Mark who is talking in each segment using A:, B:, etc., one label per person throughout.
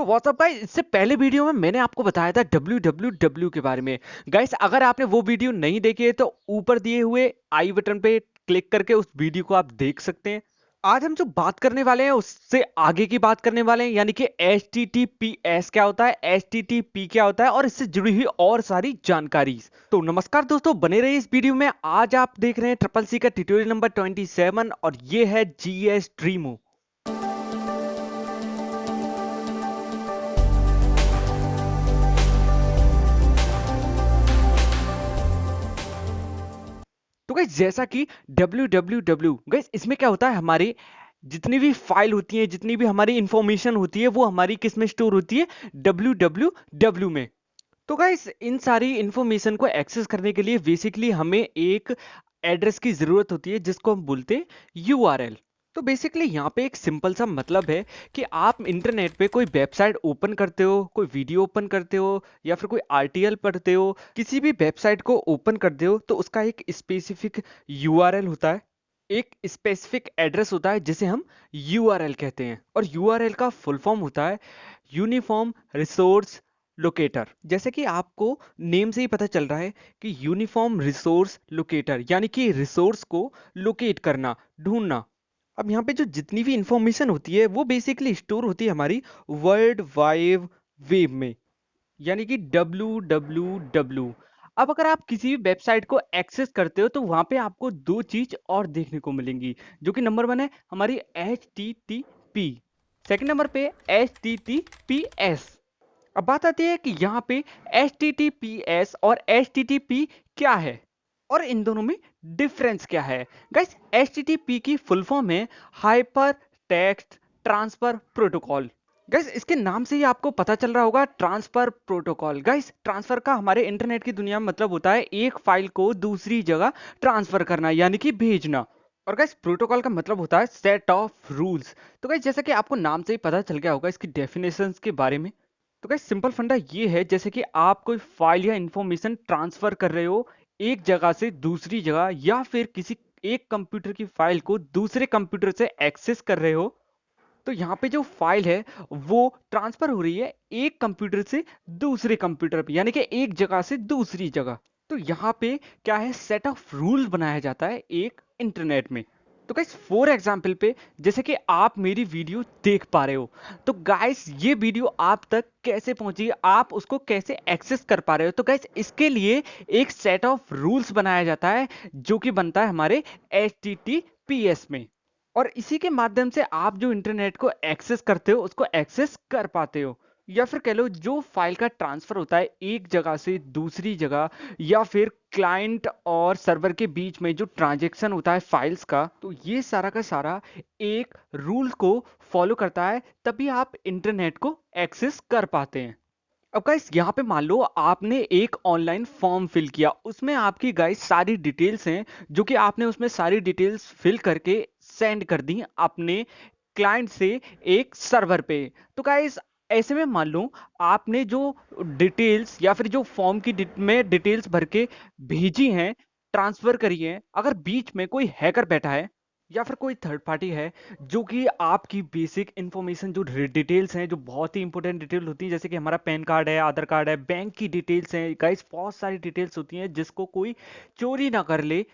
A: तो WhatsApp guys, इससे पहले वीडियो में मैंने आपको बताया था www के बारे में। गाइस अगर आपने वो वीडियो नहीं देखी है तो ऊपर दिए हुए आई बटन पे क्लिक करके उस वीडियो को आप देख सकते हैं। आज हम जो बात करने वाले हैं उससे आगे की बात करने वाले हैं, यानी कि HTTPS क्या होता है, HTTP क्या होता है और इससे जुड़ी हुई और सारी जानकारी। तो नमस्कार दोस्तों, बने रहिए इस वीडियो में। आज आप देख रहे हैं ट्रिपल सी का ट्यूटोरियल नंबर 27 और ये है GS ड्रीमो। तो गाइस जैसा कि www गाइस, इसमें क्या होता है, हमारी जितनी भी फाइल होती है, जितनी भी हमारी इंफॉर्मेशन होती है, वो हमारी किस में स्टोर होती है, www में। तो गाइस इन सारी इंफॉर्मेशन को एक्सेस करने के लिए बेसिकली हमें एक एड्रेस की जरूरत होती है जिसको हम बोलते हैं यूआरएल। तो बेसिकली यहाँ पे एक सिंपल सा मतलब है कि आप इंटरनेट पे कोई वेबसाइट ओपन करते हो, कोई वीडियो ओपन करते हो या फिर कोई आरटीएल पढ़ते हो, किसी भी वेबसाइट को ओपन करते हो तो उसका एक स्पेसिफिक यूआरएल होता है, एक स्पेसिफिक एड्रेस होता है जिसे हम यूआरएल कहते हैं। और यूआरएल का फुल फॉर्म होता है यूनिफॉर्म रिसोर्स लोकेटर। जैसे कि आपको नेम से ही पता चल रहा है कि यूनिफॉर्म रिसोर्स लोकेटर यानी कि रिसोर्स को लोकेट करना, ढूंढना। अब यहाँ पे जो जितनी भी इंफॉर्मेशन होती है वो बेसिकली स्टोर होती है हमारी वर्ल्ड वाइड वेब में, यानी कि www। अब अगर आप किसी भी वेबसाइट को एक्सेस करते हो तो वहां पे आपको दो चीज और देखने को मिलेंगी, जो कि नंबर 1 है हमारी HTTP, सेकंड नंबर पे HTTPS। अब बात आती है कि यहाँ पे HTTPS और HTTP क्या है और इन दोनों में डिफरेंस क्या है। गाइस HTTP की फुल फॉर्म है hyper text transfer protocol. Guys इसके नाम से ही आपको पता चल रहा होगा, ट्रांसफर प्रोटोकॉल। गाइस ट्रांसफर का हमारे इंटरनेट की दुनिया में मतलब होता है एक फाइल को दूसरी जगह ट्रांसफर करना, यानी कि भेजना। और गाइस प्रोटोकॉल का मतलब होता है सेट ऑफ रूल्स। तो गाइस जैसा कि आपको नाम से ही पता चल गया होगा इसकी डेफिनेशंस के बारे में। तो गाइस सिंपल फंडा ये है, जैसे कि आप कोई फाइल या इंफॉर्मेशन ट्रांसफर कर रहे हो एक जगह से दूसरी जगह, या फिर किसी एक कंप्यूटर की फाइल को दूसरे कंप्यूटर से एक्सेस कर रहे हो, तो यहाँ पे जो फाइल है वो ट्रांसफर हो रही है एक कंप्यूटर से दूसरे कंप्यूटर पे, यानी कि एक जगह से दूसरी जगह। तो यहाँ पे क्या है, सेट ऑफ रूल बनाया जाता है एक इंटरनेट में। तो गाइस फॉर एग्जांपल पे, जैसे कि आप मेरी वीडियो देख पा रहे हो, तो गाइस ये वीडियो आप तक कैसे पहुंची, आप उसको कैसे एक्सेस कर पा रहे हो, तो गाइस इसके लिए एक सेट ऑफ रूल्स बनाया जाता है जो कि बनता है हमारे HTTPS में। और इसी के माध्यम से आप जो इंटरनेट को एक्सेस करते हो उसको एक्सेस कर पाते हो, या फिर कह लो जो फाइल का ट्रांसफर होता है एक जगह से दूसरी जगह, या फिर क्लाइंट और सर्वर के बीच में जो ट्रांजैक्शन होता है फाइल्स का, तो ये सारा का सारा एक रूल को फॉलो करता है, तभी आप इंटरनेट को एक्सेस कर पाते हैं। अब गाइस यहाँ पे मान लो आपने एक ऑनलाइन फॉर्म फिल किया, उसमें आपकी गाइस सारी डिटेल्स हैं जो कि आपने उसमें सारी डिटेल्स फिल करके सेंड कर दी अपने क्लाइंट से एक सर्वर पे। तो गाइस ऐसे में मान लो आपने जो डिटेल्स या फिर जो फॉर्म की में डिटेल्स भर के भेजी हैं, ट्रांसफर करी है, अगर बीच में कोई हैकर बैठा है या फिर कोई थर्ड पार्टी है जो कि आपकी बेसिक इंफॉर्मेशन जो डिटेल्स हैं, जो बहुत ही इंपॉर्टेंट डिटेल होती है, जैसे कि हमारा पैन कार्ड है, आधार कार्ड है, बैंक की डिटेल्स हैं, गाइस बहुत सारी डिटेल्स होती हैं जिसको कोई चोरी ना कर ले।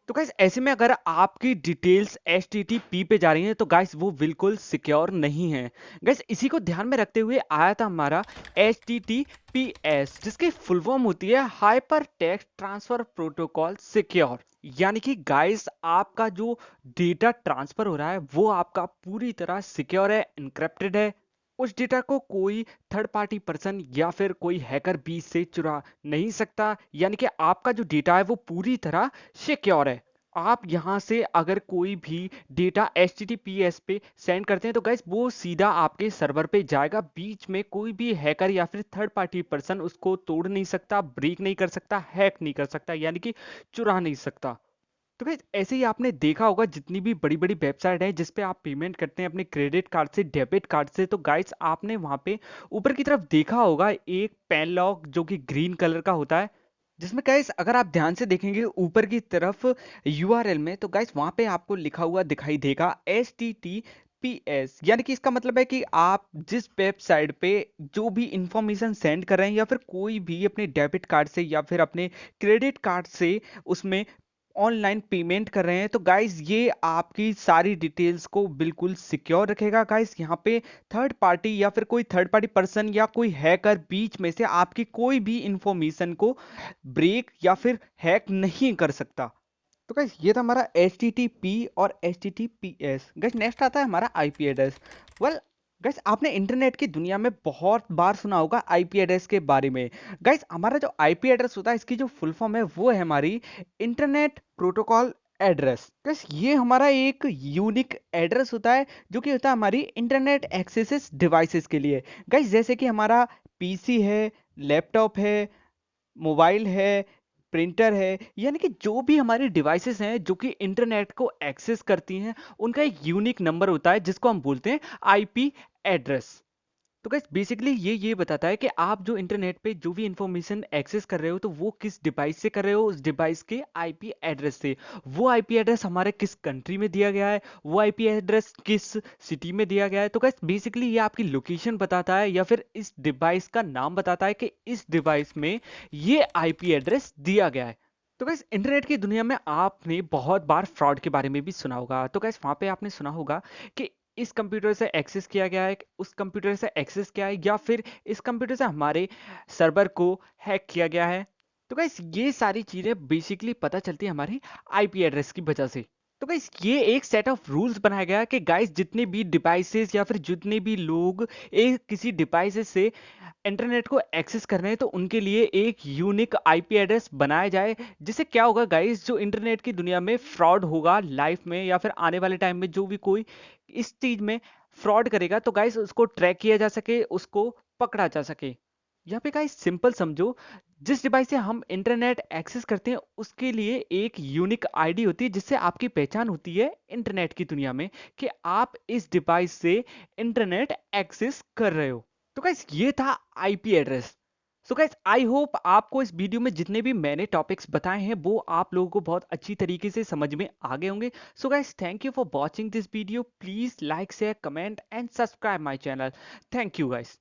A: तो गाइस ऐसे में अगर आपकी डिटेल्स HTTP पे जा रही हैं तो गाइस वो बिल्कुल सिक्योर नहीं है। गाइस इसी को ध्यान में रखते हुए आया था हमारा HTTPS, जिसकी फुल फॉर्म होती है hyper text transfer protocol secure. यानी कि गाइस आपका जो डेटा ट्रांसफर हो रहा है वो आपका पूरी तरह सिक्योर है, इनक्रिप्टेड है। उस डेटा को कोई थर्ड पार्टी पर्सन या फिर कोई हैकर बीच से चुरा नहीं सकता, यानी कि आपका जो डेटा है वो पूरी तरह सिक्योर है। आप यहां से अगर कोई भी डेटा HTTPS पे सेंड करते हैं तो गाइस वो सीधा आपके सर्वर पे जाएगा, बीच में कोई भी हैकर या फिर थर्ड पार्टी पर्सन उसको तोड़ नहीं सकता, ब्रेक नहीं कर सकता, हैक नहीं कर सकता, यानी कि चुरा नहीं सकता। तो गाइस ऐसे ही आपने देखा होगा जितनी भी बड़ी बड़ी वेबसाइट है जिस पे आप पेमेंट करते हैं अपने क्रेडिट कार्ड से, डेबिट कार्ड से, तो गाइस आपने वहां पे ऊपर की तरफ देखा होगा एक पेन लॉक जो कि ग्रीन कलर का होता है, जिसमें गाइस अगर आप ध्यान से देखेंगे ऊपर की तरफ यूआरएल में, तो गाइस वहां पे आपको लिखा हुआ दिखाई देगा HTTPS पीएस यानी कि इसका मतलब है कि आप जिस वेबसाइट पे जो भी इंफॉर्मेशन सेंड कर रहे हैं या फिर कोई भी अपने डेबिट कार्ड से या फिर अपने क्रेडिट कार्ड से उसमें ऑनलाइन पेमेंट कर रहे हैं, तो गाइस ये आपकी सारी डिटेल्स को बिल्कुल सिक्योर रखेगा। गाइस यहाँ पे थर्ड पार्टी या फिर कोई थर्ड पार्टी पर्सन या कोई हैकर बीच में से आपकी कोई भी इंफॉर्मेशन को ब्रेक या फिर हैक नहीं कर सकता। तो गाइस ये था हमारा HTTP और HTTPS। गाइस नेक्स्ट आता है हमारा IP एड्रेस। वेल गाइस आपने इंटरनेट की दुनिया में बहुत बार सुना होगा IP एड्रेस के बारे में। गाइस हमारा जो IP एड्रेस होता है इसकी जो फुल फॉर्म है वो है हमारी इंटरनेट प्रोटोकॉल एड्रेस। गाइस ये हमारा एक यूनिक एड्रेस होता है जो कि होता है हमारी इंटरनेट एक्सेस डिवाइसेस के लिए। गाइस जैसे कि हमारा PC है, लैपटॉप है, मोबाइल है, प्रिंटर है, यानी कि जो भी हमारी डिवाइसेस हैं जो कि इंटरनेट को एक्सेस करती हैं उनका एक यूनिक नंबर होता है जिसको हम बोलते हैं आईपी एड्रेस। तो गाइस बेसिकली ये बताता है कि आप जो इंटरनेट पे जो भी इंफॉर्मेशन एक्सेस कर रहे हो तो वो किस डिवाइस से कर रहे हो, उस डिवाइस के आईपी एड्रेस से। वो आईपी एड्रेस हमारे किस कंट्री में दिया गया है, वो आईपी एड्रेस किस सिटी में दिया गया है। तो गाइस बेसिकली ये आपकी लोकेशन बताता है या फिर इस डिवाइस का नाम बताता है कि इस डिवाइस में ये आईपी एड्रेस दिया गया है। तो गाइस इंटरनेट की दुनिया में आपने बहुत बार फ्रॉड के बारे में भी सुना होगा। तो गाइस वहां पे आपने सुना होगा कि इस कंप्यूटर से एक्सेस किया गया है, उस कंप्यूटर से एक्सेस किया है, या फिर इस कंप्यूटर से हमारे सर्वर को हैक किया गया है। तो गाइस ये सारी चीजें बेसिकली पता चलती है हमारी आईपी एड्रेस की वजह से। तो गाइस ये एक सेट ऑफ रूल्स बनाया गया है कि गाइस जितने भी डिवाइसेस या फिर जितने भी लोग एक किसी डिवाइसेस से इंटरनेट को एक्सेस कर रहे हैं तो उनके लिए एक यूनिक आईपी एड्रेस बनाया जाए। जिससे क्या होगा गाइस, जो इंटरनेट की दुनिया में फ्रॉड होगा लाइफ में या फिर आने वाले टाइम में जो भी कोई इस चीज में फ्रॉड करेगा तो गाइस उसको ट्रैक किया जा सके, उसको पकड़ा जा सके। यहाँ पे गाइस सिंपल समझो, जिस डिवाइस से हम इंटरनेट एक्सेस करते हैं उसके लिए एक यूनिक आईडी होती है जिससे आपकी पहचान होती है इंटरनेट की दुनिया में कि आप इस डिवाइस से इंटरनेट एक्सेस कर रहे हो। तो गाइस ये था IP address. So guys I hope आपको इस वीडियो में जितने भी मैंने टॉपिक्स बताए हैं वो आप लोगों को बहुत अच्छी तरीके से समझ में आ गए होंगे। So guys thank you for watching this video. Please like share comment and subscribe my channel. Thank you guys.